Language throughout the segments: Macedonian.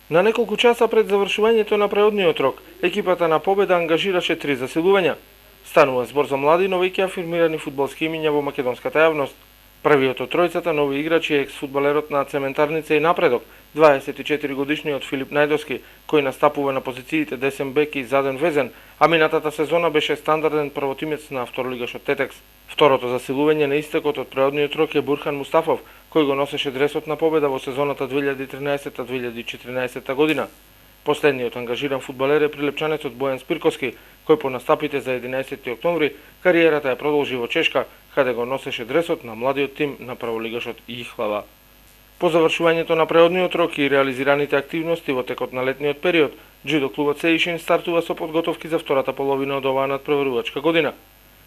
На неколку часа пред завршувањето на преодниот рок, екипата на Победа ангажираше 3 засилувања. Станува збор за млади, но веќе афирмирани фудбалски имиња во македонската јавност. Првиот од тројцата нови играчи е екс-фудбалерот на Цементарница и Напредок, 24-годишниот Филип Најдовски, кој настапува на позициите десен бек и заден везен, а минатата сезона беше стандарден првотимец на второлигашот Тетекс. Второто засилување на истекот од преодниот рок е Бурхан Мустафов, кој го носеше дресот на Победа во сезоната 2013-2014 година. Последниот ангажиран фудбалер е прилепчанецот Бојан Спирковски, кој по настапите за 11 октомври кариерата ја продолжи во Чешка, каде го носеше дресот на младиот тим на прволигашот Ихлава. По завршувањето на преодниот рок и реализираните активности во текот на летниот период, џудо клубот Сеишин стартува со подготовки за втората половина од оваа надпреварувачка година.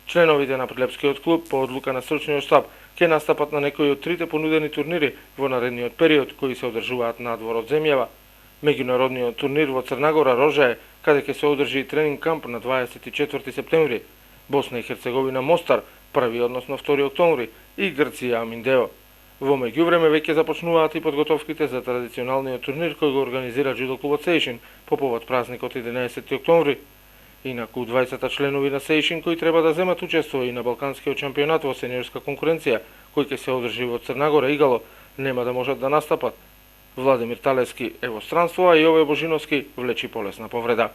Членовите на Прилепскиот клуб по одлука на стручниот штаб ќе настапат на некои од трите понудени турнири во наредниот период кои се одржуваат надвор од земјава. Меѓународниот турнир во Црнагора Рожае, каде ќе се одржи тренинг камп на 24 септември, Босна и Херцеговина Мостар, 1 односно 2 октомври и Грција Аминдео. Во меѓувреме веќе започнуваат и подготовките за традиционалниот турнир кој го организира џудо клубот Сеишин по повод празникот 11 октомври. Инаку 20 членови на Сеишин кои треба да земат учество и на Балканскиот шампионат во сениорска конкуренција, кој ќе се одржи во Црнагора Игало, нема да можат да настапат. Владимир Талески е во странство, а Јове Божиновски влечи полесна повреда.